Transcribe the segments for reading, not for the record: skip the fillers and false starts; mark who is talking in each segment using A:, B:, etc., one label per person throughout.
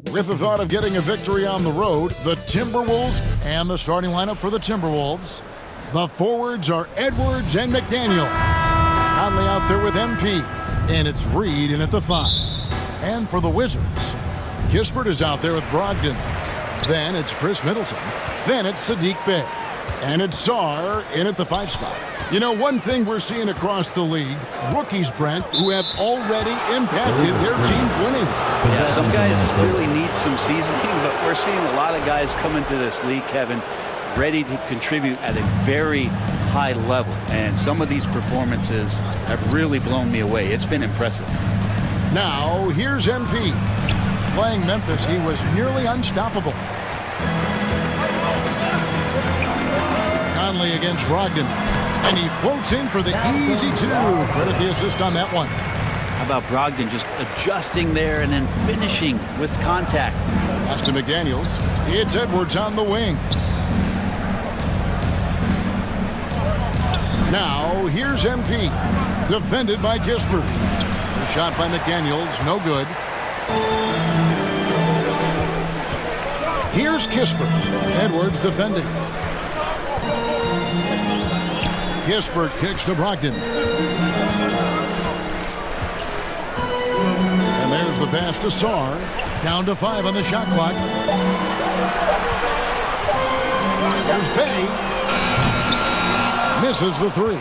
A: With the thought of getting a victory on the road, the Timberwolves and the starting lineup for the Timberwolves. The forwards are Edwards and McDaniel. Conley out there with MP. And it's Reed in at the 5. And for the Wizards, Kispert is out there with Brogdon. Then it's Chris Middleton. Then it's Saddiq Bey. And it's Sarr in at the 5 spot. You know, one thing we're seeing across the league, rookies, Brent, who have already impacted their teams winning.
B: Yeah, some guys really need some seasoning, but we're seeing a lot of guys come into this league, Kevin, ready to contribute at a very high level. And some of these performances have really blown me away. It's been impressive.
A: Now, here's MP. Playing Memphis, he was nearly unstoppable. Conley against Brogdon. And he floats in for the easy 2. Credit the assist on that one.
B: How about Brogdon just adjusting there and then finishing with contact?
A: Pass to McDaniels. It's Edwards on the wing. Now, here's MP. Defended by Kispert. The shot by McDaniels, no good. Here's Kispert. Edwards defending. Kispert kicks to Brogdon. And there's the pass to Sarr. Down to 5 on the shot clock. Here's Bey. Misses the 3.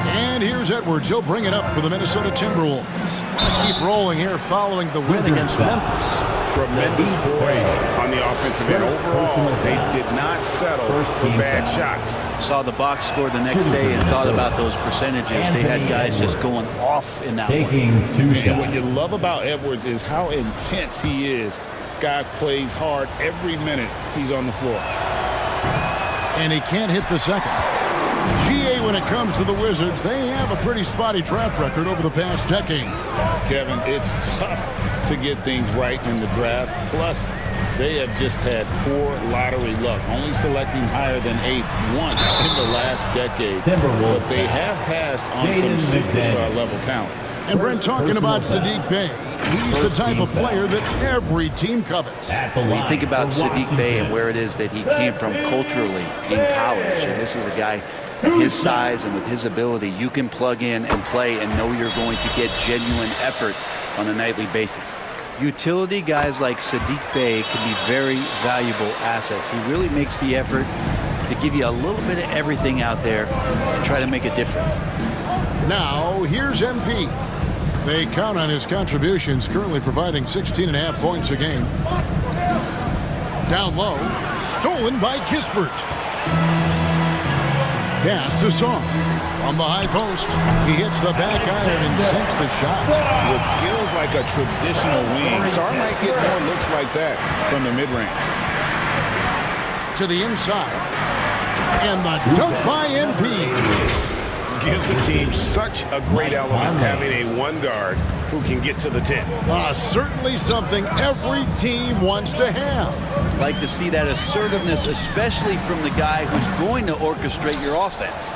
A: And here's Edwards. He'll bring it up for the Minnesota Timberwolves. Keep rolling here following the win against Memphis.
C: Tremendous poise on the offensive end. Overall, they did not settle for bad shots.
B: Saw the box score the next day and thought about those percentages. They had guys just going off in that one.
C: And what you love about Edwards is how intense he is. Guy plays hard every minute he's on the floor.
A: And he can't hit the second. GA, when it comes to the Wizards, they have a pretty spotty track record over the past decade.
C: Kevin, it's tough to get things right in the draft. Plus, they have just had poor lottery luck, only selecting higher than 8th once in the last decade. But they have passed on some superstar-level talent.
A: And Brent, talking about Saddiq Bey, he's the type of player that every team covets.
B: When you think about Saddiq Bey and where it is that he came from culturally in college, and this is a guy at his size and with his ability, you can plug in and play and know you're going to get genuine effort on a nightly basis. Utility guys like Saddiq Bey can be very valuable assets. He really makes the effort to give you a little bit of everything out there and try to make a difference.
A: Now, here's MP. They count on his contributions, currently providing 16.5 points a game. Down low, stolen by Kispert. Pass to Sarr. From the high post, he hits the back iron and sinks the shot.
C: With skills like a traditional wing, Sarr might get more looks like that from the mid-range.
A: To the inside. And the dunk by MP.
C: Gives the team such a great element having a one guard who can get to the 10.
A: Certainly something every team wants to have.
B: Like to see that assertiveness, especially from the guy who's going to orchestrate your offense.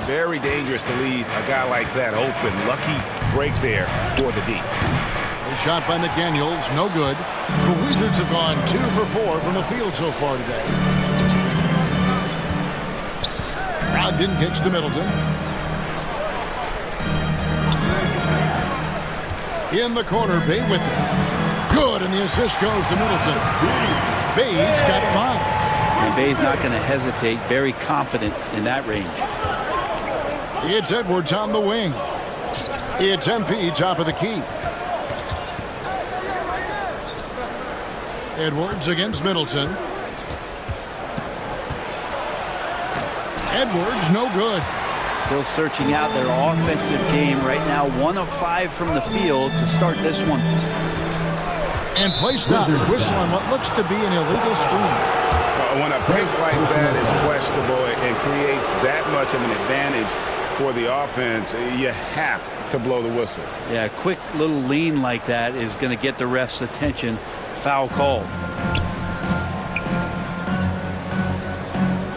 C: Very dangerous to leave a guy like that open. Lucky break there for the D.
A: A shot by McDaniels, no good. The Wizards have gone 2 for 4 from the field so far today. Brogdon kicks to Middleton. In the corner, Bey with it. Good, and the assist goes to Middleton. Bey's got 5.
B: And Bey's not going to hesitate. Very confident in that range.
A: It's Edwards on the wing. It's MP, top of the key. Edwards against Middleton. Edwards, no good.
B: Still searching out their offensive game right now. 1 of 5 from the field to start this one.
A: And play stops. Whistle on what looks to be an illegal screen.
C: When a pace like that is questionable and creates that much of an advantage for the offense, you have to blow the whistle.
B: Yeah, a quick little lean like that is going to get the ref's attention. Foul call.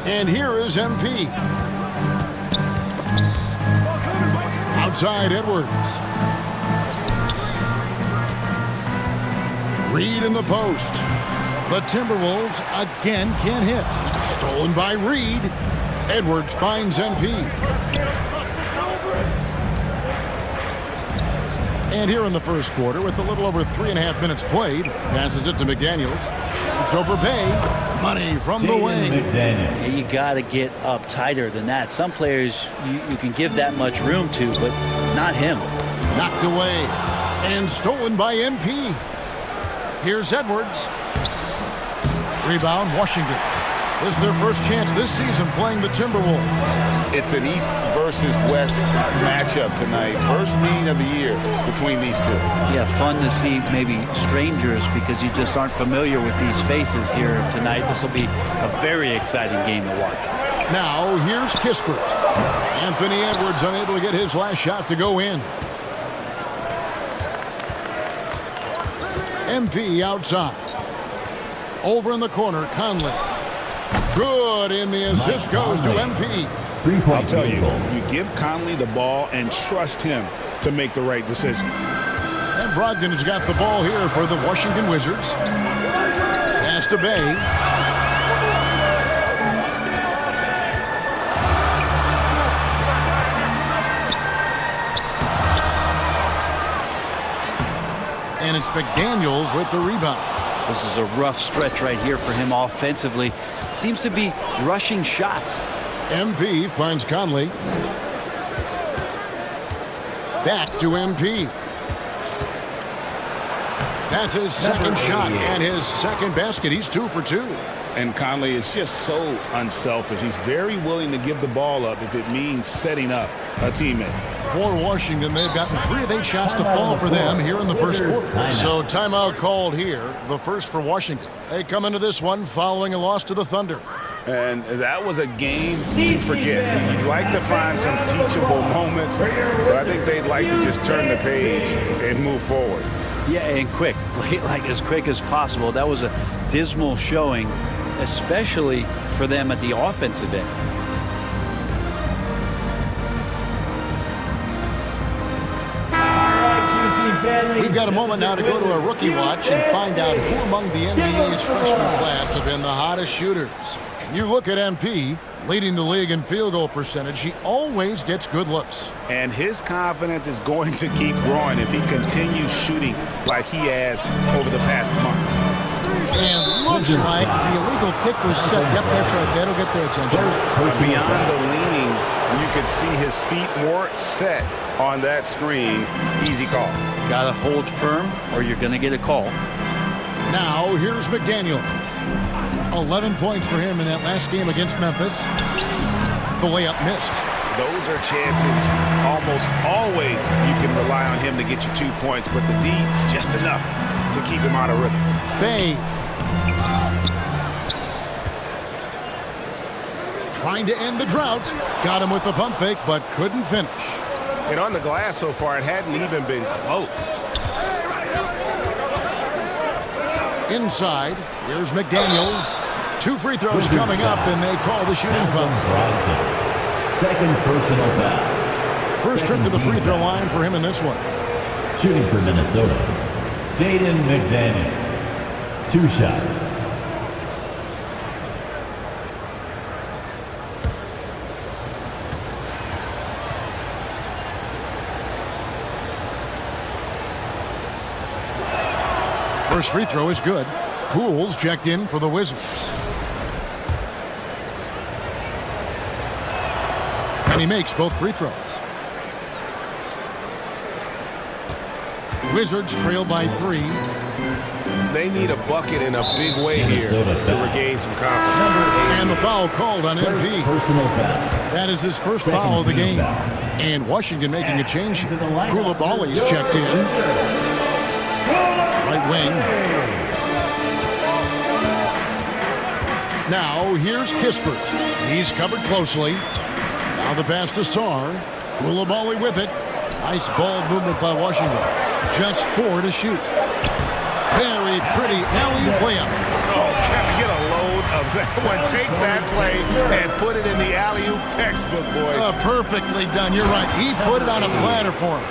A: And here is MP. Outside Edwards. Reed in the post. The Timberwolves again can't hit. Stolen by Reed. Edwards finds MP. And here in the first quarter, with a little over 3.5 minutes played, passes it to McDaniels. Shoots over Bay. Money from the wing.
B: Yeah, you got to get up tighter than that. Some players you can give that much room to, but not him.
A: Knocked away and stolen by MP. Here's Edwards. Rebound, Washington. This is their first chance this season playing the Timberwolves.
C: It's an East versus West matchup tonight. First meeting of the year between these two.
B: Yeah, fun to see maybe strangers because you just aren't familiar with these faces here tonight. This will be a very exciting game to watch.
A: Now, here's Kispert. Anthony Edwards unable to get his last shot to go in. MP outside. Over in the corner, Conley. Good, in the assist goes to MP.
C: I'll tell you, you give Conley the ball and trust him to make the right decision.
A: And Brogdon has got the ball here for the Washington Wizards. Pass to Bay. And it's McDaniels with the rebound.
B: This is a rough stretch right here for him offensively. Seems to be rushing shots.
A: MP finds Conley. Back to MP. That's his second shot and his second basket. He's 2 for 2.
C: And Conley is just so unselfish. He's very willing to give the ball up if it means setting up a teammate.
A: For Washington, they've gotten 3 of 8 shots to fall for them here in the first quarter. So timeout called here, the first for Washington. They come into this one following a loss to the Thunder.
C: And that was a game to forget. You'd like to find some teachable moments, but I think they'd like to just turn the page and move forward.
B: Yeah, and quick, like as quick as possible. That was a dismal showing, especially for them at the offensive end.
A: We've got a moment now to go to a rookie watch and find out who among the NBA's freshman class have been the hottest shooters. You look at MP, leading the league in field goal percentage. He always gets good looks.
C: And his confidence is going to keep growing if he continues shooting like he has over the past month.
A: And looks like the illegal kick was set. Yep, that's right. That'll get their attention.
C: Beyond the leaning, you could see his feet more set on that screen. Easy call.
B: Got to hold firm or you're going to get a call.
A: Now, here's McDaniels. 11 points for him in that last game against Memphis. The layup missed.
C: Those are chances almost always you can rely on him to get you 2 points, but the D, just enough to keep him out of rhythm.
A: Bay. Trying to end the drought. Got him with the pump fake, but couldn't finish.
C: And on the glass so far, it hadn't even been close.
A: Inside, here's McDaniels. 2 free throws coming up, and they call the shooting foul.
D: Second personal foul.
A: First trip to the free throw line for him in this one.
D: Shooting for Minnesota, Jaden McDaniels. 2 shots.
A: First free throw is good. Pools checked in for the Wizards. And he makes both free throws. Wizards trail by 3.
C: They need a bucket in a big way here to regain some confidence.
A: And the foul called on MP.
D: Personal foul.
A: That is his first foul of the game. And Washington making a change here. Koulibaly's checked in. Right wing. Now here's Kispert. He's covered closely. Now the pass to Sarr. Koulibaly with it. Nice ball movement by Washington. Just 4 to shoot. Very pretty alley-oop layup.
C: Oh, get a load of that one. Take that play and put it in the alley-oop textbook, boys.
A: Perfectly done. You're right. He put it on a platter for him.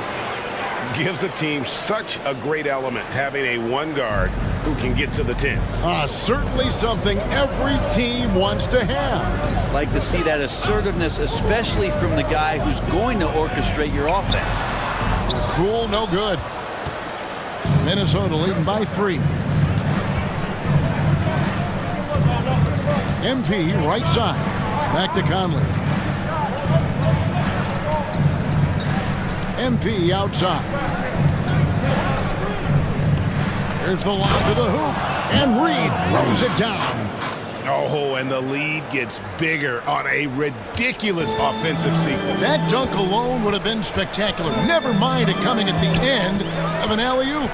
E: gives the team such a great element having a one guard who can get to the 10.
A: Certainly something every team wants to have.
B: Like to see that assertiveness, especially from the guy who's going to orchestrate your offense.
A: Cool, no good. Minnesota leading by 3. MP right side. Back to Conley. MP outside. Here's the lob to the hoop. And Reed throws it down.
E: Oh, and the lead gets bigger on a ridiculous offensive sequence.
A: That dunk alone would have been spectacular. Never mind it coming at the end of an alley-oop.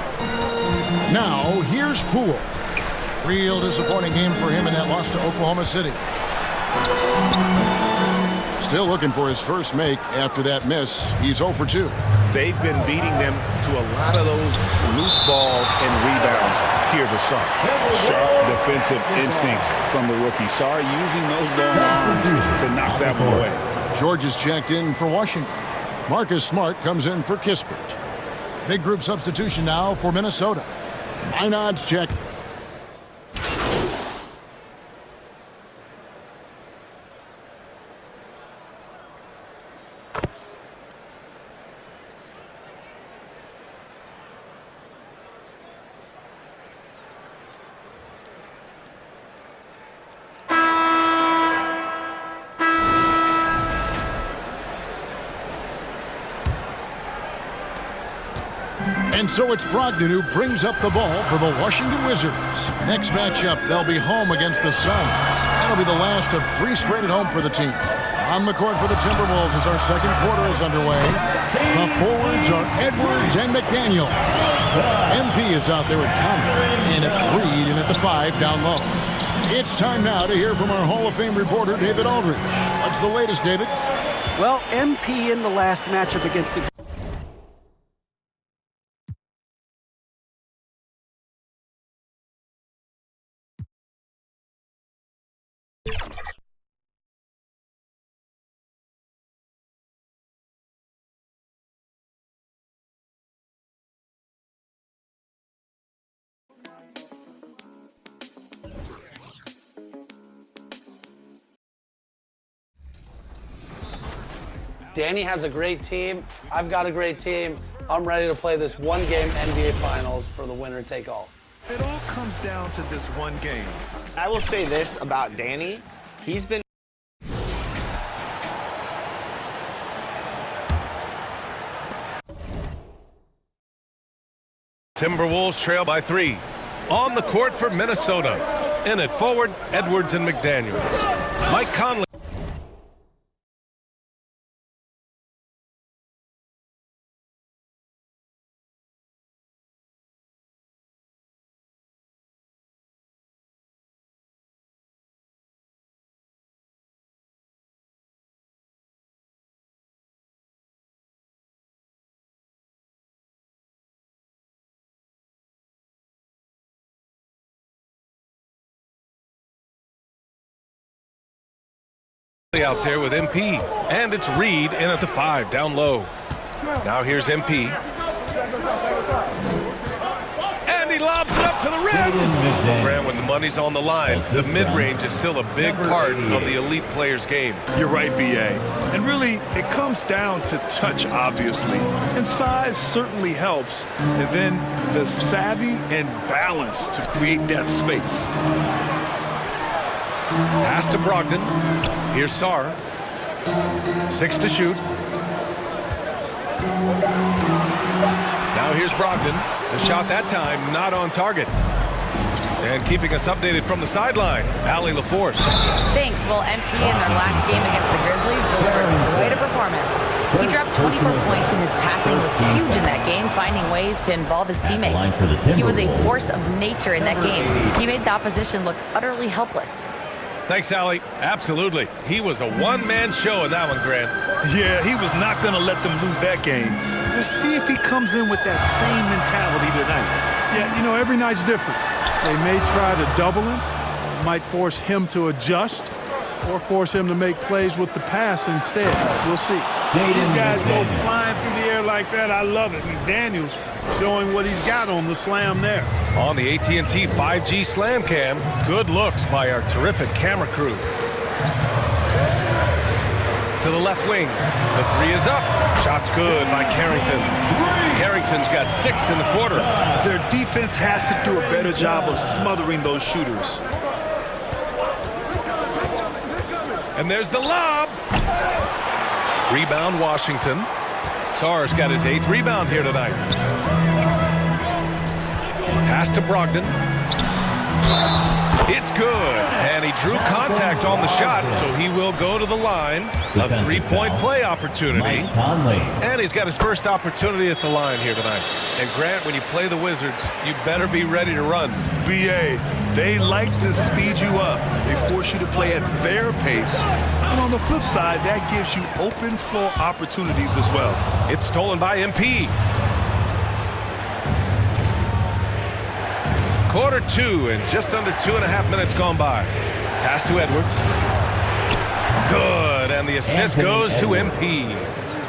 A: Now, here's Poole. Real disappointing game for him in that loss to Oklahoma City. Still looking for his first make after that miss. He's 0 for 2.
E: They've been beating them to a lot of those loose balls and rebounds here to start. Sharp defensive instincts from the rookie. Sorry, using those long arms to knock that one away.
A: George is checked in for Washington. Marcus Smart comes in for Kispert. Big group substitution now for Minnesota. Einod's check. And so it's Brogdon who brings up the ball for the Washington Wizards. Next matchup, they'll be home against the Suns. That'll be the last of 3 straight at home for the team. On the court for the Timberwolves as our second quarter is underway. The forwards are Edwards and McDaniel. MP is out there with Conley, and it's Reed in at the 5 down low. It's time now to hear from our Hall of Fame reporter, David Aldridge. What's the latest, David?
F: Well, MP in the last matchup against the Danny has a great team. I've got a great team. I'm ready to play this one-game NBA Finals for the winner take all.
G: It all comes down to this one game.
H: I will say this about Danny. He's been
G: Timberwolves trail by 3. On the court for Minnesota. In at forward, Edwards and McDaniels. Mike Conley. Out there with MP, and it's Reed in at the 5 down low. Now here's MP, and he lobs it up to the rim. Grant, when the money's on the line, the mid-range is still a big part of the elite player's game.
I: You're right, BA. And really, it comes down to touch, obviously, and size certainly helps, and then the savvy and balance to create that space.
G: Pass to Brogdon. Here's Sarr. 6 to shoot. Now here's Brogdon. The shot that time not on target. And keeping us updated from the sideline, Allie LaForce.
J: Thanks. Well, MP in their last game against the Grizzlies delivered quite a performance. He dropped 24 points and his passing was huge in that game, finding ways to involve his teammates. He was a force of nature in that game. He made the opposition look utterly helpless.
G: Thanks, Allie. Absolutely. He was a one-man show in that one, Grant.
I: Yeah, he was not going to let them lose that game. We'll see if he comes in with that same mentality tonight.
K: Yeah, you know, every night's different. They may try to double him, might force him to adjust, or force him to make plays with the pass instead. We'll see.
I: These guys go flying through the air like that. I love it. McDaniels showing what he's got on the slam there.
G: On the AT&T 5G Slam Cam, good looks by our terrific camera crew. To the left wing. The three is up. Shot's good by Carrington. Carrington's got 6 in the quarter.
I: Their defense has to do a better job of smothering those shooters.
G: And there's the lob. Rebound, Washington. Sarr's got his 8th rebound here tonight. Pass to Brogdon. It's good. And he drew contact on the shot, so he will go to the line. A 3-point play opportunity. And he's got his first opportunity at the line here tonight. And Grant, when you play the Wizards, you better be ready to run.
I: BA, they like to speed you up. They force you to play at their pace. And on the flip side, that gives you open floor opportunities as well.
G: It's stolen by MP. Quarter 2 and just under 2.5 minutes gone by. Pass to Edwards. Good, and the assist goes to MP.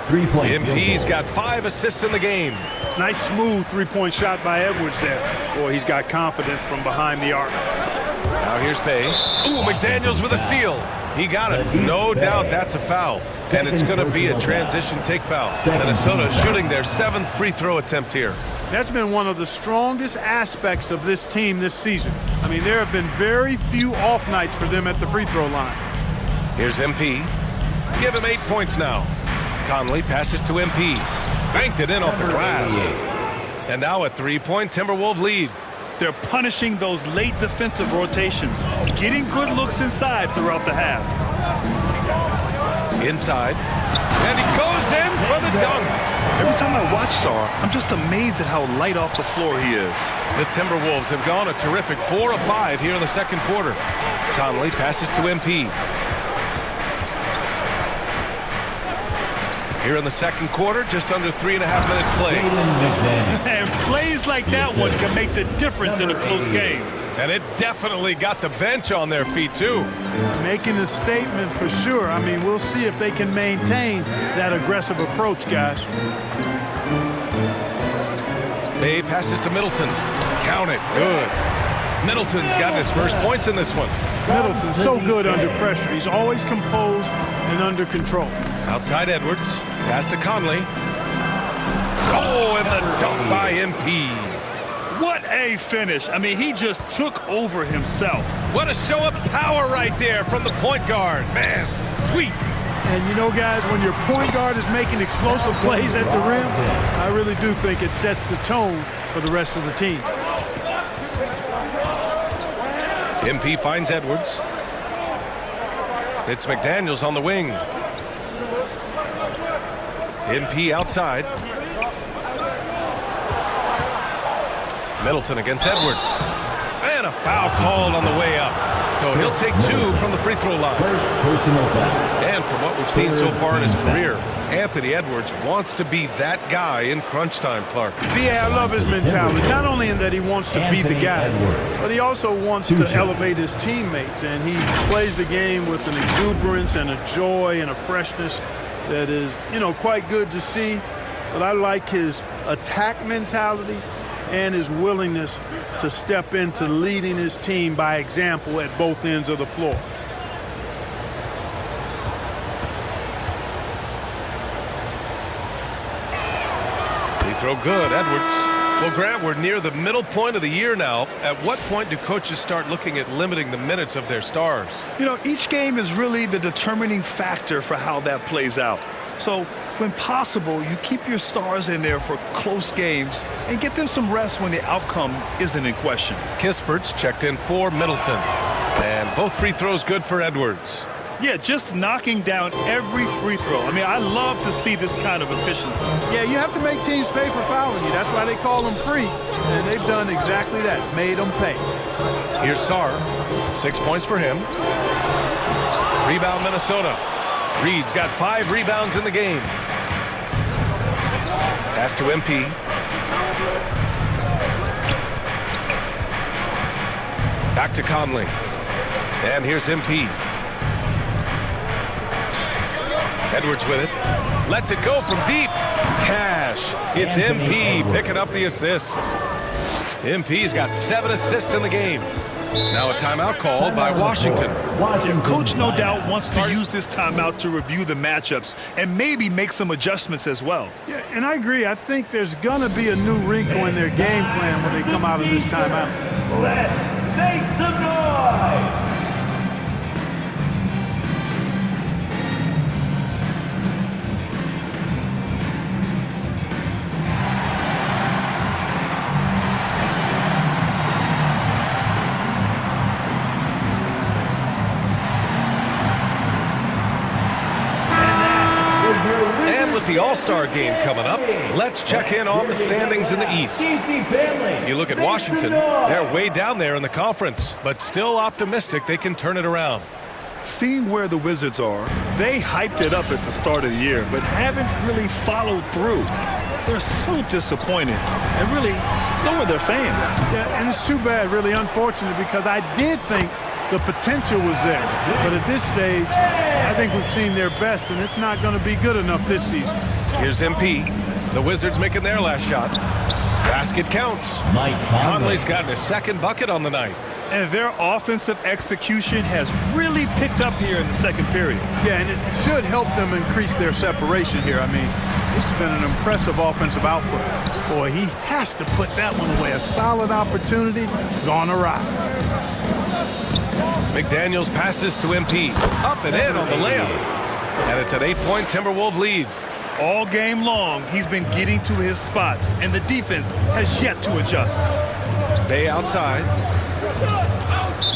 G: MP's got 5 assists in the game.
K: Nice smooth three-point shot by Edwards there. Boy, he's got confidence from behind the arc.
G: Now here's Bay. Ooh, McDaniels with a steal. He got it. No doubt that's a foul. And it's going to be a transition take foul. Minnesota shooting their 7th free throw attempt here.
K: That's been one of the strongest aspects of this team this season. I mean, there have been very few off nights for them at the free throw line.
G: Here's MP. Give him 8 points now. Conley passes to MP. Banked it in off the glass. And now a 3-point Timberwolves lead.
I: They're punishing those late defensive rotations, getting good looks inside throughout the half.
G: Inside. And he goes in for the dunk.
I: Every time I watch Sarr, I'm just amazed at how light off the floor he is.
G: The Timberwolves have gone a terrific 4 of 5 here in the second quarter. Conley passes to MP. Here in the second quarter, just under 3.5 minutes played.
I: And plays like that one can make the difference in a close game.
G: And it definitely got the bench on their feet, too.
K: Making a statement for sure. I mean, we'll see if they can maintain that aggressive approach, guys.
G: Bay passes to Middleton. Count it. Good. Middleton's gotten his first points in this one.
K: Middleton's so good under pressure. He's always composed and under control.
G: Outside Edwards. Pass to Conley. Oh, and the dunk by MP.
I: What a finish. I mean, he just took over himself.
G: What a show of power right there from the point guard. Man, sweet.
K: And you know, guys, when your point guard is making explosive plays at the rim, I really do think it sets the tone for the rest of the team.
G: MP finds Edwards. It's McDaniels on the wing. MP outside. Middleton against Edwards. And a foul called on the way up. So he'll take 2 from the free throw line.
D: First personal foul.
G: And from what we've seen so far in his career, Anthony Edwards wants to be that guy in crunch time, Clark.
K: Yeah, I love his mentality. Not only in that he wants to be the guy, but he also wants to elevate his teammates. And he plays the game with an exuberance and a joy and a freshness that is, you know, quite good to see. But I like his attack mentality and his willingness to step into leading his team by example at both ends of the floor.
G: Free throw good, Edwards. Well, Grant, we're near the middle point of the year now. At what point do coaches start looking at limiting the minutes of their stars?
I: You know, each game is really the determining factor for how that plays out. So, when possible, you keep your stars in there for close games and get them some rest when the outcome isn't in question.
G: Kispert's checked in for Middleton. And both free throws good for Edwards.
I: Yeah, just knocking down every free throw. I mean, I love to see this kind of efficiency.
K: Yeah, you have to make teams pay for fouling you. That's why they call them free. And they've done exactly that, made them pay.
G: Here's Sarr. 6 points for him. Rebound, Minnesota. Reed's got 5 rebounds in the game. Pass to MP. Back to Conley. And here's MP. Edwards with it. Lets it go from deep. Cash. It's MP picking up the assist. MP's got 7 assists in the game. Now a timeout called by Washington.
I: Coach no doubt wants to use this timeout to review the matchups and maybe make some adjustments as well.
K: Yeah, and I agree. I think there's going to be a new wrinkle in their game plan when they come out of this timeout.
D: Let's make some noise!
G: The All-Star game coming up. Let's check in on the standings in the East. You look at Washington, they're way down there in the conference, but still optimistic they can turn it around.
I: Seeing where the Wizards are, they hyped it up at the start of the year, but haven't really followed through. They're so disappointed, and really, so are their fans.
K: Yeah, and it's too bad, really unfortunate, because I did think the potential was there. But at this stage, I think we've seen their best, and it's not going to be good enough this season.
G: Here's MP. The Wizards making their last shot. Basket counts. Conley's gotten his second bucket on the night.
I: And their offensive execution has really picked up here in the second period.
K: Yeah, and it should help them increase their separation here. I mean, this has been an impressive offensive output. Boy, he has to put that one away. A solid opportunity gone awry.
G: McDaniels passes to MP. Up and in on the layup. And it's an 8-point Timberwolves lead.
I: All game long, he's been getting to his spots, and the defense has yet to adjust.
G: Bay outside.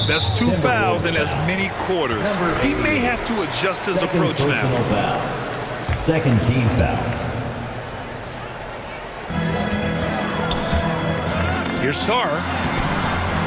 I: That's 2 fouls in as many quarters. He may have to adjust his approach now.
D: Foul. Second team foul.
G: Here's Sarr.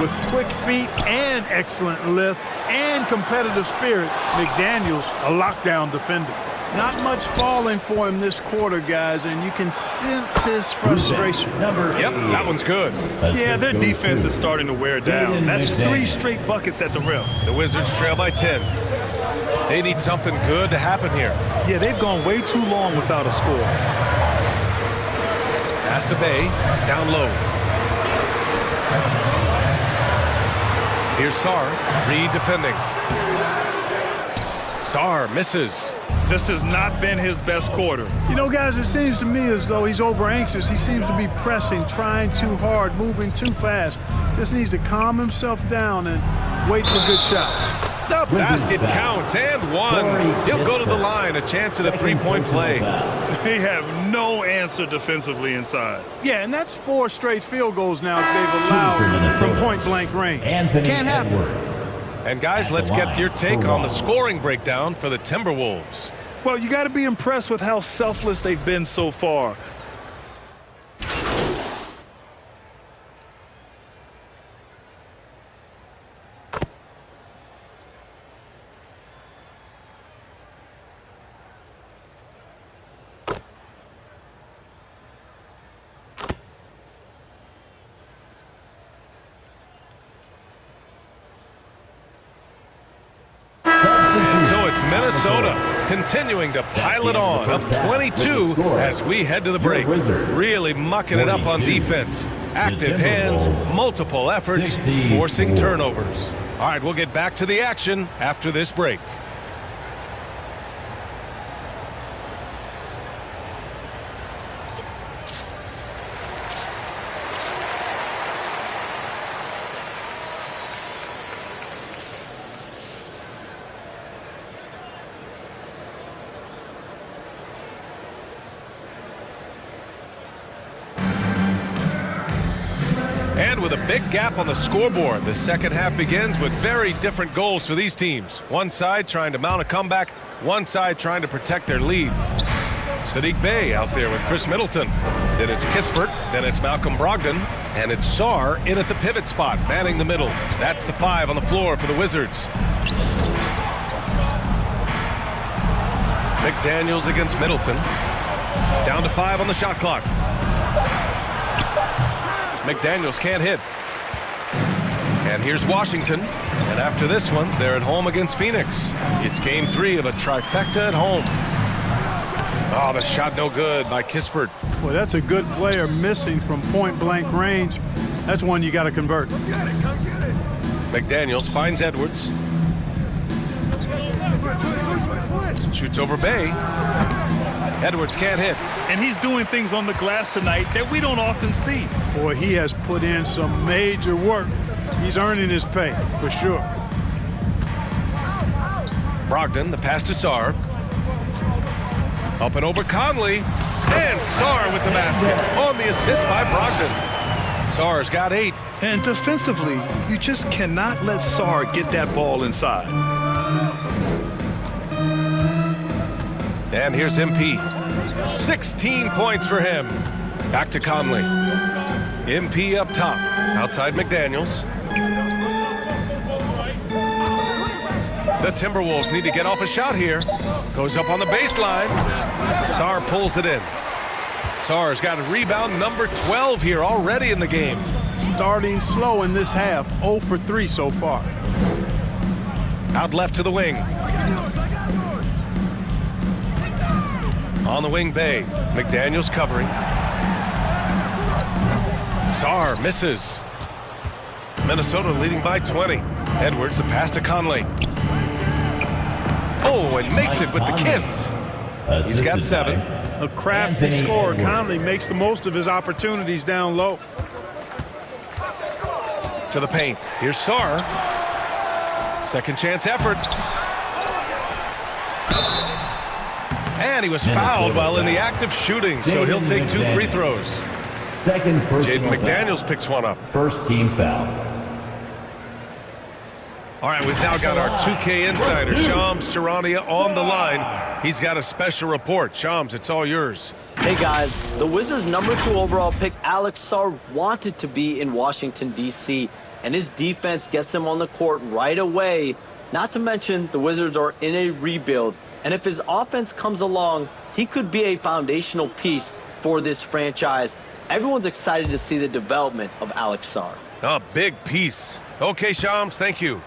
K: With quick feet and excellent lift and competitive spirit, McDaniels, a lockdown defender. Not much falling for him this quarter, guys, and you can sense his frustration.
G: Yep, that one's good.
I: Yeah, their defense is starting to wear down. That's 3 straight buckets at the rim.
G: The Wizards trail by 10. They need something good to happen here.
I: Yeah, they've gone way too long without a score.
G: Pass to Bay, down low. Here's Sarr, Reed defending. Sarr misses.
I: This has not been his best quarter.
K: You know, guys, it seems to me as though he's over anxious. He seems to be pressing, trying too hard, moving too fast. Just needs to calm himself down and wait for good shots.
G: The basket counts and one. He'll go to the line, a chance at a 3-point play.
I: They have no answer defensively inside.
K: Yeah, and that's 4 straight field goals now they've allowed from point-blank range. Can't happen.
G: And guys, let's get your take on the scoring breakdown for the Timberwolves.
I: Well, you got to be impressed with how selfless they've been so far.
G: Minnesota continuing to pile it on, up 22 as we head to the break. Really mucking it up on defense. Active hands, multiple efforts, forcing turnovers. All right, we'll get back to the action after this break. And with a big gap on the scoreboard, the second half begins with very different goals for these teams. One side trying to mount a comeback, one side trying to protect their lead. Saddiq Bey out there with Chris Middleton. Then it's Kispert, then it's Malcolm Brogdon, and it's Sarr in at the pivot spot, manning the middle. That's the 5 on the floor for the Wizards. McDaniels against Middleton. Down to 5 on the shot clock. McDaniels can't hit. And here's Washington. And after this one, they're at home against Phoenix. It's game 3 of a trifecta at home. Oh, the shot no good by Kispert.
K: Well, that's a good player missing from point-blank range. That's one you got to convert.
G: McDaniels finds Edwards. Shoots over Bay. Edwards can't hit.
I: And he's doing things on the glass tonight that we don't often see.
K: Boy, he has put in some major work. He's earning his pay, for sure.
G: Brogdon, the pass to Sarr. Up and over Conley. And Sarr with the basket on the assist by Brogdon. Sarr's got 8.
I: And defensively, you just cannot let Sarr get that ball inside.
G: And here's MP. 16 points for him. Back to Conley. MP up top. Outside McDaniels. The Timberwolves need to get off a shot here. Goes up on the baseline. Sarr pulls it in. Sarr's got a rebound number 12 here already in the game.
K: Starting slow in this half, 0 for 3 so far.
G: Out left to the wing. On the wing, Bay. McDaniels covering. Sarr misses. Minnesota leading by 20. Edwards, the pass to Conley. Oh, and makes it with the kiss. He's got 7.
K: A crafty scorer. Conley makes the most of his opportunities down low.
G: To the paint. Here's Sarr. Second chance effort. And he was fouled while in the act of shooting, so he'll take 2 free throws.
D: Second personal
G: Jaden McDaniels picks one up.
D: First team foul.
G: All right, we've now got our 2K insider, Shams Charania, on the line. He's got a special report. Shams, it's all yours.
L: Hey, guys. The Wizards' #2 overall pick, Alex Sarr, wanted to be in Washington, D.C., and his defense gets him on the court right away. Not to mention, the Wizards are in a rebuild, and if his offense comes along, he could be a foundational piece for this franchise. Everyone's excited to see the development of Alex Sarr.
G: A big piece. Okay, Shams, thank you.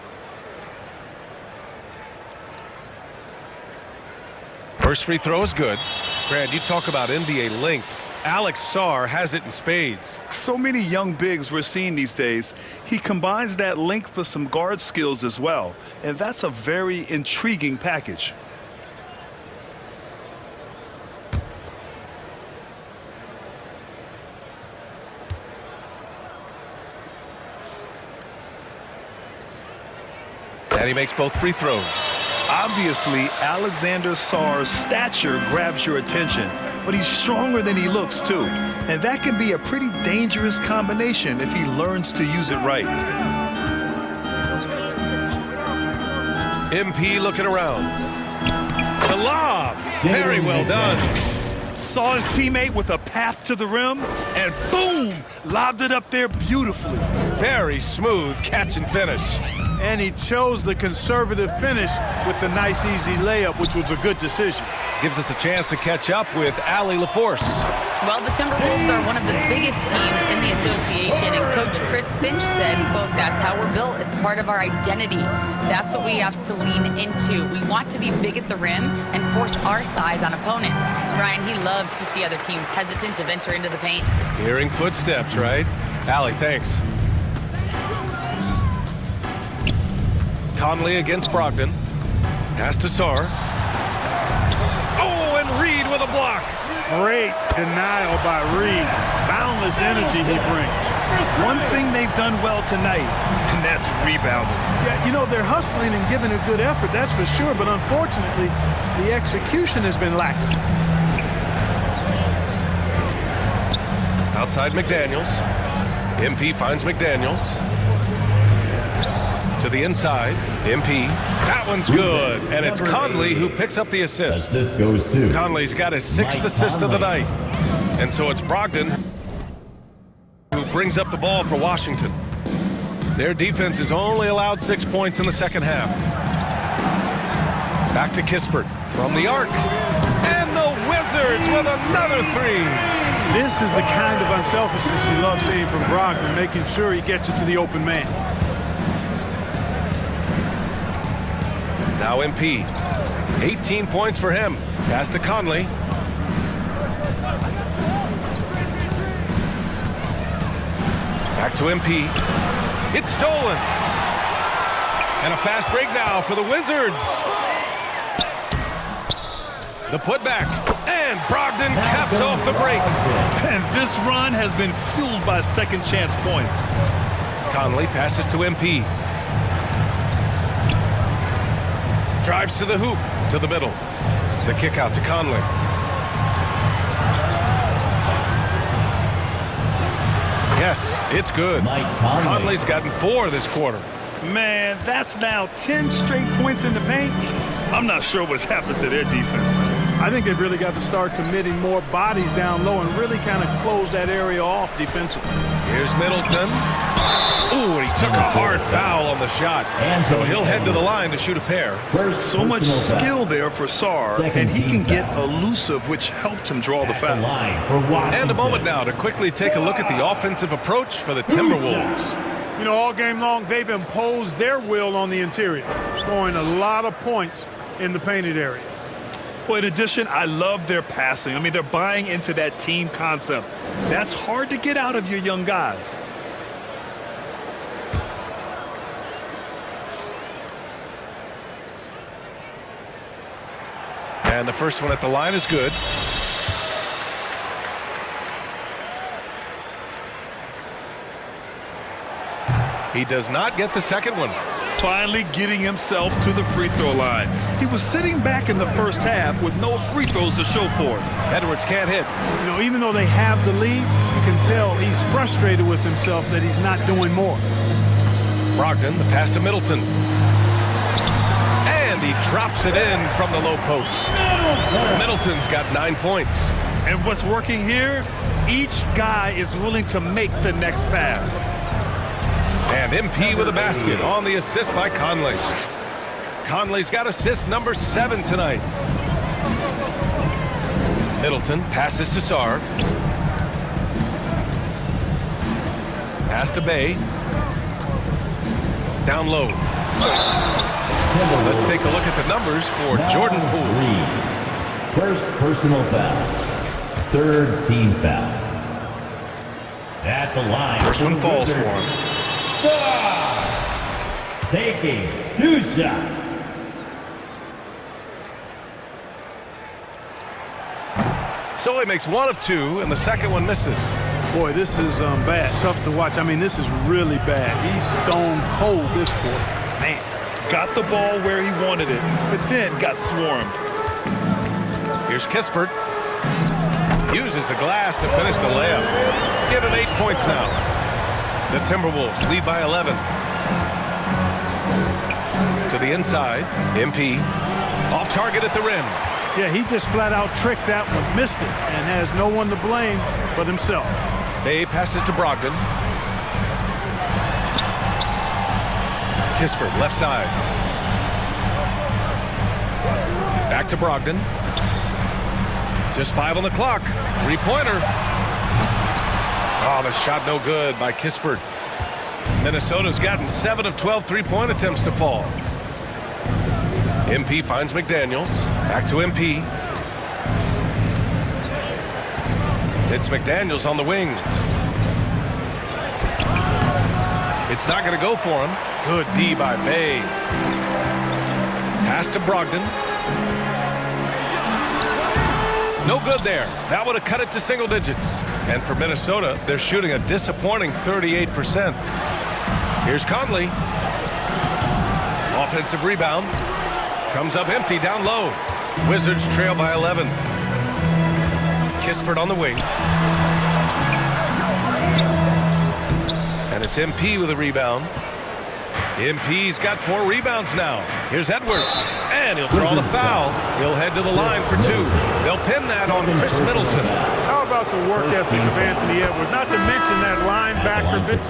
G: First free throw is good. Grant, you talk about NBA length. Alex Sarr has it in spades.
I: So many young bigs we're seeing these days. He combines that length with some guard skills as well. And that's a very intriguing package.
G: And he makes both free throws.
I: Obviously, Alexander Sarr's stature grabs your attention, but he's stronger than he looks, too. And that can be a pretty dangerous combination if he learns to use it right.
G: MP looking around. The lob. Very well done.
I: Saw his teammate with a path to the rim, and boom! Lobbed it up there beautifully.
G: Very smooth catch and finish.
K: And he chose the conservative finish with the nice, easy layup, which was a good decision.
G: Gives us a chance to catch up with Allie LaForce.
J: Well, the Timberwolves are one of the biggest teams in the association, and Coach Chris Finch said, quote, "That's how we're built. It's part of our identity. That's what we have to lean into. We want to be big at the rim and force our size on opponents." Ryan, he loves to see other teams hesitant to venture into the paint.
G: Hearing footsteps, right? Allie, thanks. Conley against Brogdon. Pass to Sarr. Oh, and Reed with a block.
K: Great denial by Reed. Boundless energy he brings.
I: One thing they've done well tonight, and that's rebounding.
K: Yeah, you know, they're hustling and giving a good effort, that's for sure, but unfortunately, the execution has been lacking.
G: Outside McDaniels. MP finds McDaniels. To the inside, MP. That one's good, and it's Conley who picks up the assist.
D: Assist goes to
G: Conley's got his 6th assist of the night. And so it's Brogdon who brings up the ball for Washington. Their defense has only allowed 6 points in the second half. Back to Kispert from the arc. And the Wizards with another 3.
K: This is the kind of unselfishness you love seeing from Brogdon, making sure he gets it to the open man.
G: Now MP. 18 points for him. Pass to Conley. Back to MP. It's stolen. And a fast break now for the Wizards. The putback. And Brogdon caps off the break.
I: And this run has been fueled by second chance points.
G: Conley passes to MP. Drives to the hoop, to the middle. The kick out to Conley. Yes, it's good. Conley's gotten 4 this quarter.
I: Man, that's now 10 straight points in the paint. I'm not sure what's happened to their defense, man.
K: I think they've really got to start committing more bodies down low and really kind of close that area off defensively.
G: Here's Middleton. Ooh, he took a hard foul on the shot. So he'll head to the line to shoot a pair.
I: So much skill there for Sarr, and he can get elusive, which helped him draw the foul.
G: And a moment now to quickly take a look at the offensive approach for the Timberwolves.
K: You know, all game long, they've imposed their will on the interior, scoring a lot of points in the painted area.
I: Well, in addition, I love their passing. I mean, they're buying into that team concept. That's hard to get out of your young guys.
G: And the first one at the line is good. He does not get the second one.
I: Finally getting himself to the free throw line. He was sitting back in the first half with no free throws to show for it.
G: Edwards can't hit.
K: You know, even though they have the lead, you can tell he's frustrated with himself that he's not doing more.
G: Brogdon, the pass to Middleton. And he drops it in from the low post. Middleton's got 9 points.
I: And what's working here? Each guy is willing to make the next pass.
G: And MP with a basket on the assist by Conley. Conley's got assist number 7 tonight. Middleton passes to Sarr. Pass to Bay. Down low. Let's take a look at the numbers for Jordan Poole.
D: First personal foul. Third team foul. At the line.
G: First one falls for him.
D: Taking 2 shots.
G: So he makes 1 of 2, and the second one misses.
K: Boy, this is bad. Tough to watch. I mean, this is really bad. He's stone cold this quarter. Man.
I: Got the ball where he wanted it, but then got swarmed.
G: Here's Kispert. Uses the glass to finish the layup. Give him 8 points now. The Timberwolves lead by 11. To the inside, MP. Off target at the rim.
K: Yeah, he just flat out tricked that one, missed it, and has no one to blame but himself.
G: Bay passes to Brogdon. Kispert, left side. Back to Brogdon. Just 5 on the clock. 3-pointer. Oh, the shot no good by Kispert. Minnesota's gotten 7 of 12 3-point attempts to fall. MP finds McDaniels. Back to MP. It's McDaniels on the wing. It's not going to go for him. Good D by Bay. Pass to Brogdon. No good there. That would have cut it to single digits. And for Minnesota, they're shooting a disappointing 38%. Here's Conley. Offensive rebound. Comes up empty down low. Wizards trail by 11. Kispert on the wing. And it's MP with a rebound. MP's got 4 rebounds now. Here's Edwards. And he'll draw the foul. He'll head to the line for 2. They'll pin that on Chris Middleton.
K: How about the work ethic of Anthony Edwards? Not to mention that linebacker.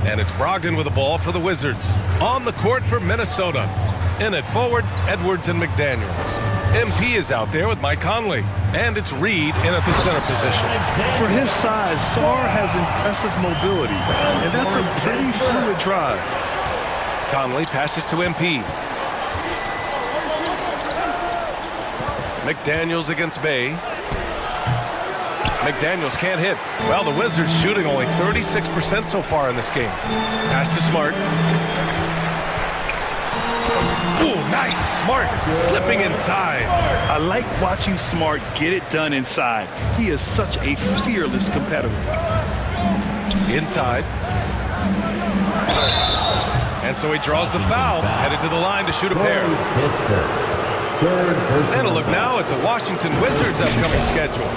G: And it's Brogdon with the ball for the Wizards. On the court for Minnesota. In at forward, Edwards and McDaniels. MP is out there with Mike Conley. And it's Reed in at the center position.
I: For his size, Sarr has impressive mobility, and that's a pretty fluid drive.
G: Conley passes to MP. McDaniels against Bay. McDaniels can't hit. Well, the Wizards shooting only 36% so far in this game. Pass to Smart. Ooh, nice. Smart slipping inside.
I: I like watching Smart get it done inside. He is such a fearless competitor.
G: Inside. And so he draws the foul, headed to the line to shoot a pair. And a look now at the Washington Wizards' upcoming schedule.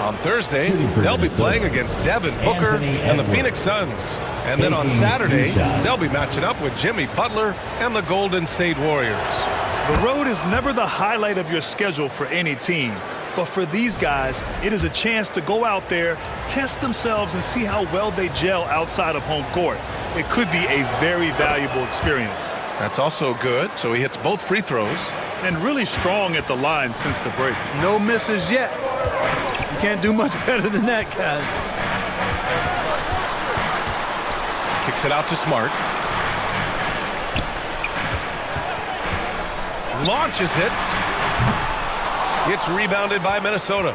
G: On Thursday, they'll be playing against Devin Booker and the Phoenix Suns. And then on Saturday, they'll be matching up with Jimmy Butler and the Golden State Warriors.
I: The road is never the highlight of your schedule for any team. But for these guys, it is a chance to go out there, test themselves, and see how well they gel outside of home court. It could be a very valuable experience.
G: That's also good, so he hits both free throws.
I: And really strong at the line since the break.
K: No misses yet. You can't do much better than that, guys.
G: Kicks it out to Smart. Launches it. It's rebounded by Minnesota.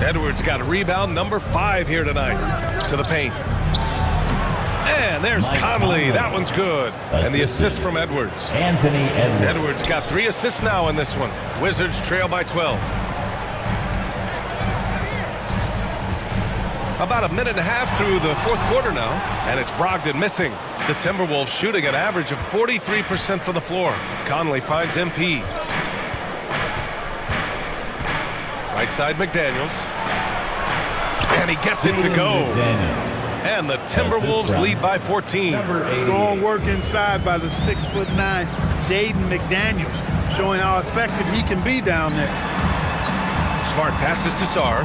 G: Edwards got rebound number 5 here tonight. To the paint. And there's Conley. That one's good. And the assist from Edwards.
D: Anthony Edwards.
G: Edwards got 3 assists now in this one. Wizards trail by 12. About a minute and a half through the fourth quarter now. And it's Brogdon missing. The Timberwolves shooting an average of 43% from the floor. Conley finds MP. Right side McDaniels. And he gets it to go. And the Timberwolves lead by 14.
K: Strong work inside by the 6'9" Jaden McDaniels, showing how effective he can be down there.
G: Smart passes to Sarr.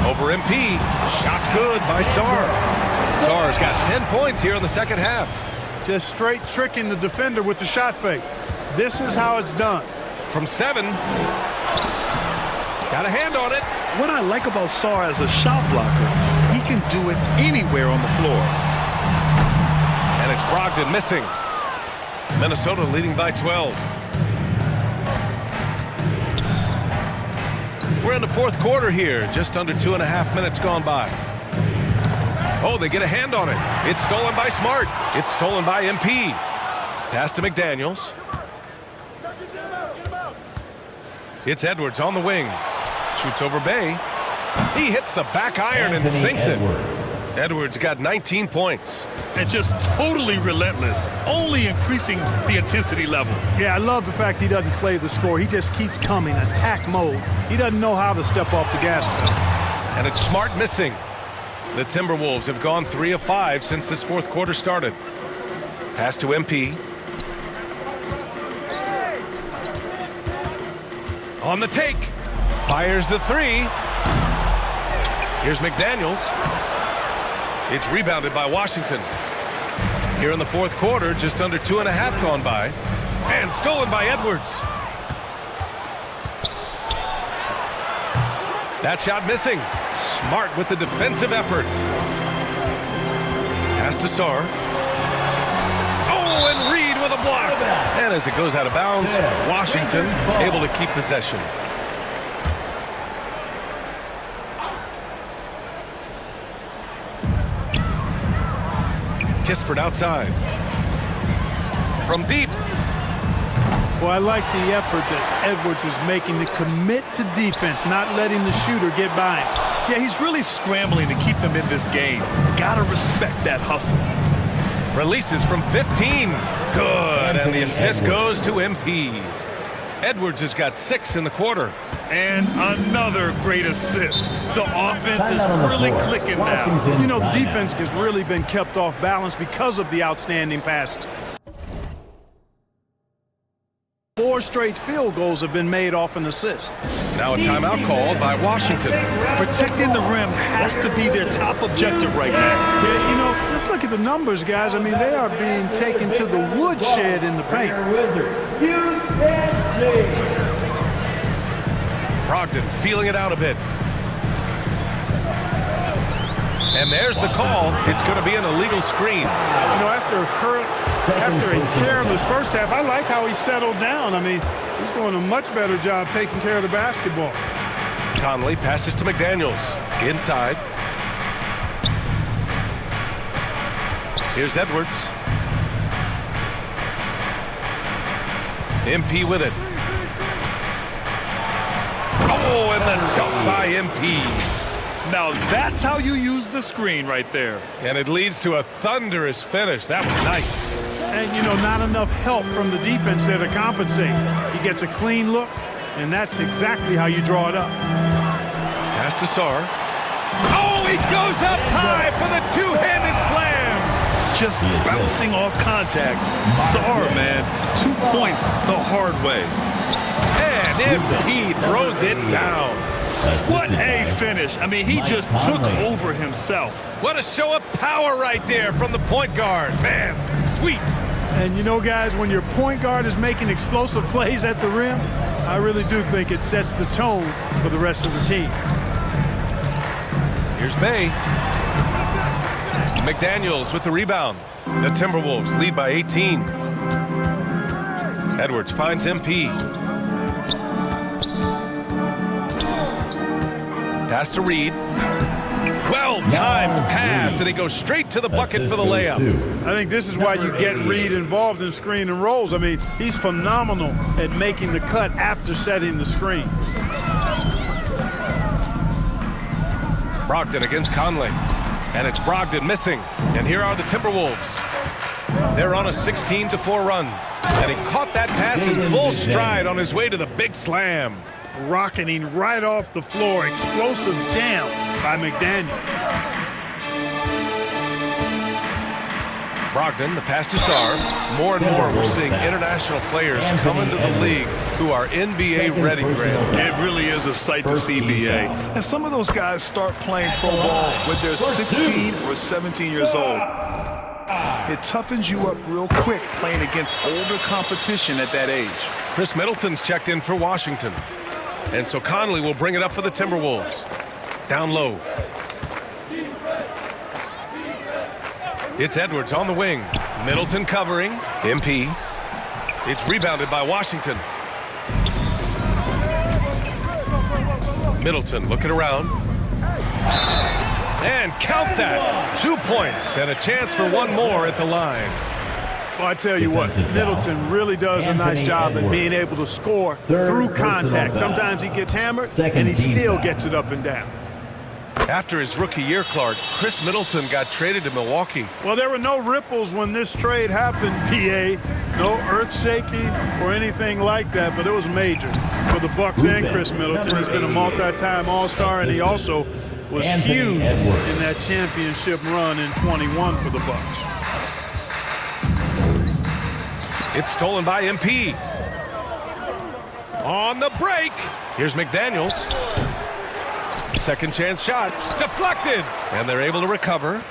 G: Over MP. Shots good by Sarr. Sarr's got 10 points here in the second half.
K: Just straight tricking the defender with the shot fake. This is how it's done.
G: From 7. Got a hand on it.
I: What I like about Sarr as a shot blocker, he can do it anywhere on the floor.
G: And it's Brogdon missing. Minnesota leading by 12. We're in the fourth quarter here. Just under 2.5 minutes gone by. Oh, they get a hand on it. It's stolen by Smart. It's stolen by MP. Pass to McDaniels. It's Edwards on the wing. Shoots over Bay. He hits the back iron and sinks it. Edwards got 19 points.
I: And just totally relentless, only increasing the intensity level.
K: Yeah, I love the fact he doesn't play the score. He just keeps coming, attack mode. He doesn't know how to step off the gas pedal.
G: And it's Smart missing. The Timberwolves have gone 3 of 5 since this fourth quarter started. Pass to MP. On the take. Fires the 3. Here's McDaniels. It's rebounded by Washington. Here in the fourth quarter, just under 2.5 gone by. And stolen by Edwards. That shot missing. Smart with the defensive effort. Pass to Sarr. Oh, and Reed with a block. And as it goes out of bounds, Washington able to keep possession. Kispert outside. From deep.
K: Well, I like the effort that Edwards is making to commit to defense, not letting the shooter get by him.
I: Yeah, he's really scrambling to keep them in this game. Gotta respect that hustle.
G: Releases from 15. Good. And the assist goes to MP. Edwards has got 6 in the quarter.
I: And another great assist. The offense is really clicking now.
K: You know, the defense has really been kept off balance because of the outstanding passes. 4 4 straight field goals have been made off an assist.
G: Now a timeout called by Washington.
I: Protecting the rim has to be their top objective right now.
K: Yeah, you know, just look at the numbers, guys. I mean, they are being taken to the woodshed in the paint.
G: Brogdon feeling it out a bit. And there's the call. It's going to be an illegal screen.
K: You know, after a careless first half, I like how he settled down. I mean, he's doing a much better job taking care of the basketball.
G: Conley passes to McDaniels. Inside. Here's Edwards. MP with it. Oh, and the dunk by MP.
I: Now that's how you use the screen right there.
G: And it leads to a thunderous finish. That was nice.
K: And, you know, not enough help from the defense there to compensate. He gets a clean look, and that's exactly how you draw it up.
G: Pass to Sarr. Oh, he goes up high for the two-handed slam.
I: Just bouncing off contact. Sarr, man, 2 points the hard way.
G: And MP throws it down.
I: What a finish. I mean, he just took over himself.
G: What a show of power right there from the point guard. Man, sweet.
K: And, you know, guys, when your point guard is making explosive plays at the rim, I really do think it sets the tone for the rest of the team.
G: Here's Bay. McDaniels with the rebound. The Timberwolves lead by 18. Edwards finds MP. Pass to Reed. Well-timed pass, and he goes straight to the bucket for the layup.
K: I think this is why you get Reed involved in screen and rolls. I mean, he's phenomenal at making the cut after setting the screen.
G: Brogdon against Conley. And it's Brogdon missing. And here are the Timberwolves. They're on a 16-4 run. And he caught that pass in full stride on his way to the big slam.
K: Rocketing right off the floor. Explosive jam by McDaniel.
G: Brogdon, the pass to Sarr. More and more we're seeing international players come into the league who are NBA ready, Graham.
I: It really is a sight to see, BA. And some of those guys start playing pro ball when they're 16 or 17 years old. It toughens you up real quick playing against older competition at that age.
G: Chris Middleton's checked in for Washington. And so Conley will bring it up for the Timberwolves. Down low. It's Edwards on the wing. Middleton covering. MP. It's rebounded by Washington. Middleton looking around. And count that. 2 points and a chance for one more at the line.
K: Well, I tell you what, Middleton really does a nice job at being able to score through contact. Sometimes he gets hammered, and he still gets it up and down.
G: After his rookie year, Clark, Chris Middleton got traded to Milwaukee.
K: Well, there were no ripples when this trade happened, PA. No earth-shaking or anything like that, but it was major for the Bucks and Chris Middleton. He's been a multi-time All-Star, and he also was huge in that championship run in 21 for the Bucks.
G: It's stolen by MP. On the break. Here's McDaniels. Second chance shot. Deflected. And they're able to recover.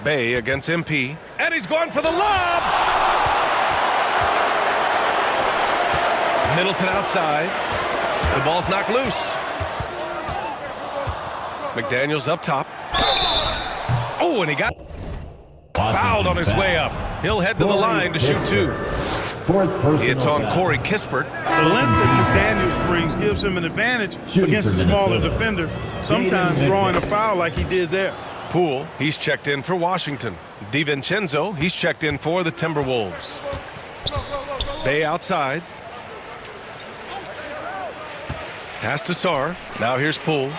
G: Bay against MP. And he's going for the lob. Middleton outside. The ball's knocked loose. McDaniels up top. Oh, and he got fouled on his way up. He'll head to the line to shoot two. It's on Corey Kispert.
K: The length that McDaniels brings gives him an advantage against the smaller defender, sometimes drawing a foul like he did there.
G: Poole, he's checked in for Washington. DiVincenzo, he's checked in for the Timberwolves. Bay outside. Pass to Sarr. Now here's Poole.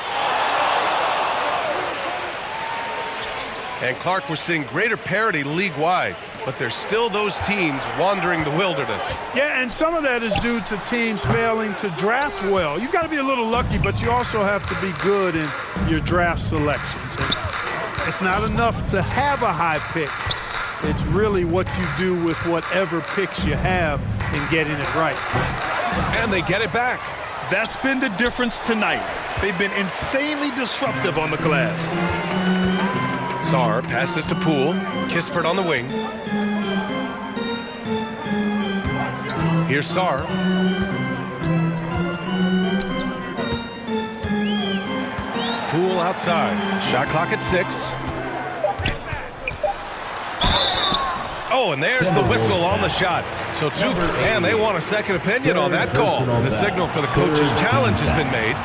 G: And Clark, we're seeing greater parity league-wide, but there's still those teams wandering the wilderness.
K: Yeah, and some of that is due to teams failing to draft well. You've got to be a little lucky, but you also have to be good in your draft selections. And it's not enough to have a high pick. It's really what you do with whatever picks you have in getting it right.
G: And they get it back.
I: That's been the difference tonight. They've been insanely disruptive on the glass.
G: Sarr passes to Poole. Kispert on the wing. Here's Sarr. Poole outside. Shot clock at 6. Oh, and there's the whistle on the shot. So and they want a second opinion on that call. The signal for the coach's challenge has been made.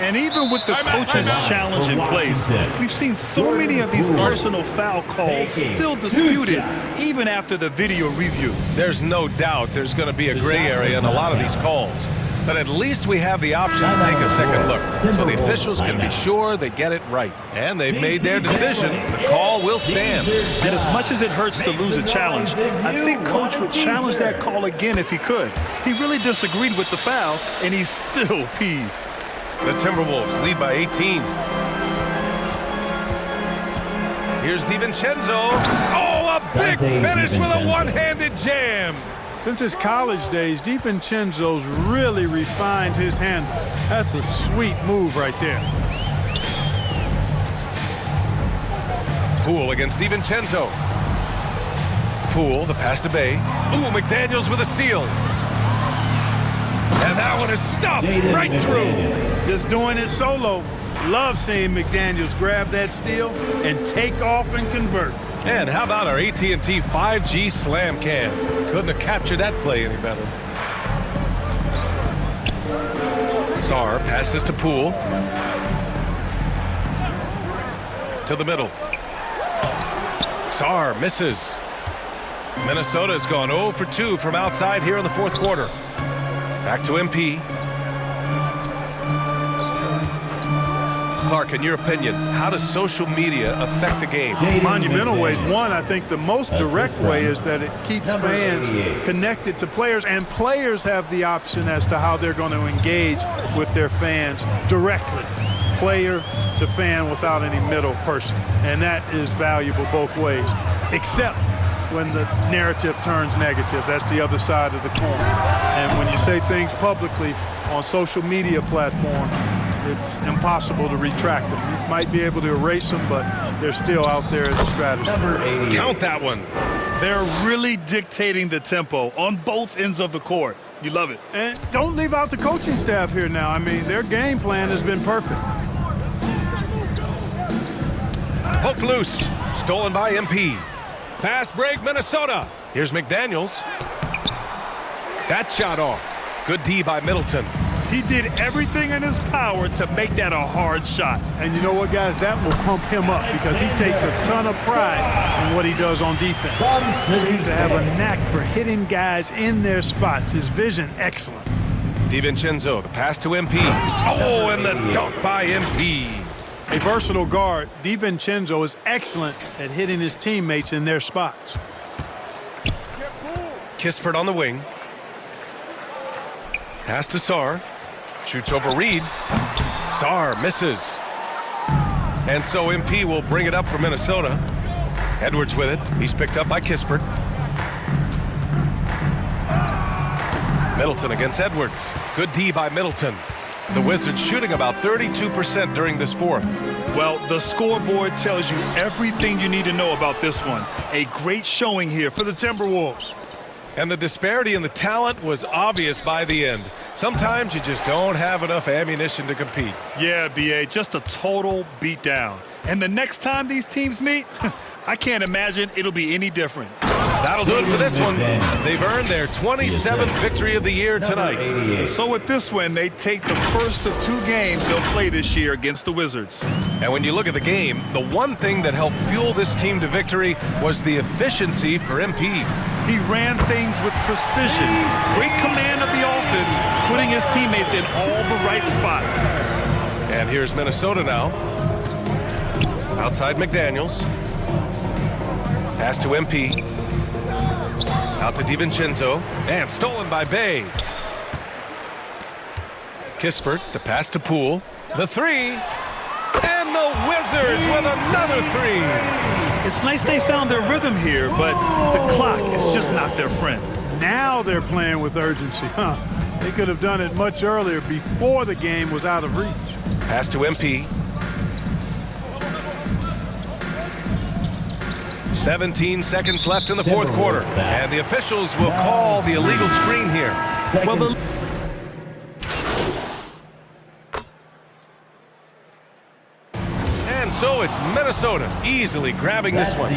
I: And even with the coach's challenge in place, we've seen so many of these personal foul calls still disputed even after the video review.
G: There's no doubt there's going to be a gray area in a lot of these calls. But at least we have the option to take a second look, so the officials can be sure they get it right. And they've made their decision. The call will stand.
I: And as much as it hurts to lose a challenge, I think Coach would challenge that call again if he could. He really disagreed with the foul, and he's still peeved.
G: The Timberwolves lead by 18. Here's DiVincenzo. Oh, a big finish with a one-handed jam.
K: Since his college days, DiVincenzo's really refined his handle. That's a sweet move right there.
G: Poole against DiVincenzo. Poole, the pass to Bay. Ooh, McDaniels with a steal. And that one is stuffed right through.
K: Just doing it solo. Love seeing McDaniels grab that steal and take off and convert.
G: And how about our AT&T 5G slam cam? Couldn't have captured that play any better. Sarr passes to Poole. To the middle. Sarr misses. Minnesota's gone 0 for 2 from outside here in the fourth quarter. Back to MP. Clark, in your opinion, how does social media affect the game?
K: Monumental ways. One, I think the most direct way is that it keeps fans connected to players, and players have the option as to how they're going to engage with their fans directly, player to fan without any middle person. And that is valuable both ways, except when the narrative turns negative. That's the other side of the coin. And when you say things publicly on social media platform, it's impossible to retract them. You might be able to erase them, but they're still out there as a strategy.
G: Count that one.
I: They're really dictating the tempo on both ends of the court. You love it.
K: And don't leave out the coaching staff here now. I mean, their game plan has been perfect.
G: Poke loose. Stolen by MP. Fast break, Minnesota. Here's McDaniels. That shot off. Good D by Middleton.
I: He did everything in his power to make that a hard shot.
K: And you know what, guys? That will pump him up because he takes a ton of pride in what he does on defense. He seems to have a knack for hitting guys in their spots. His vision, excellent.
G: DiVincenzo, the pass to MP. Oh, and the dunk by MP.
K: A versatile guard, DiVincenzo is excellent at hitting his teammates in their spots.
G: Kispert on the wing. Pass to Sarr. Shoots over Reed. Sarr misses. And so MP will bring it up for Minnesota. Edwards with it. He's picked up by Kispert. Middleton against Edwards. Good D by Middleton. The Wizards shooting about 32% during this fourth.
I: Well, the scoreboard tells you everything you need to know about this one. A great showing here for the Timberwolves.
G: And the disparity in the talent was obvious by the end. Sometimes you just don't have enough ammunition to compete.
I: Yeah, B.A., just a total beatdown. And the next time these teams meet, I can't imagine it'll be any different.
G: That'll do it for this one. They've earned their 27th victory of the year tonight.
I: And so with this win, they take the first of 2 games they'll play this year against the Wizards.
G: And when you look at the game, the one thing that helped fuel this team to victory was the efficiency for MP.
I: He ran things with precision, great command of the offense, putting his teammates in all the right spots.
G: And here's Minnesota now. Outside McDaniels. Pass to MP. Out to DiVincenzo. And stolen by Bay. Kispert, the pass to Poole. The three. And the Wizards with another three.
I: It's nice they found their rhythm here, but the clock is just not their friend.
K: Now they're playing with urgency, huh? They could have done it much earlier before the game was out of reach.
G: Pass to MP. 17 seconds left in the fourth quarter. And the officials will call the illegal screen here. Well, and so it's Minnesota easily grabbing this one.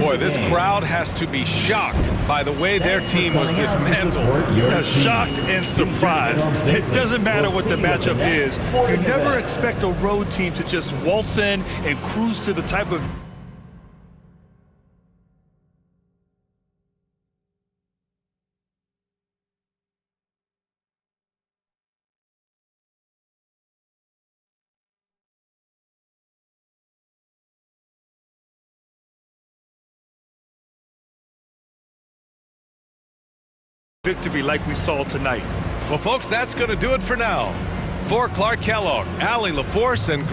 G: Boy, this crowd has to be shocked by the way their team was dismantled.
I: Shocked and surprised. It doesn't matter what the matchup is. You never expect a road team to just waltz in and cruise to the type of victory like we saw tonight.
G: Well, folks, that's going to do it for now. For Clark Kellogg, Allie LaForce, and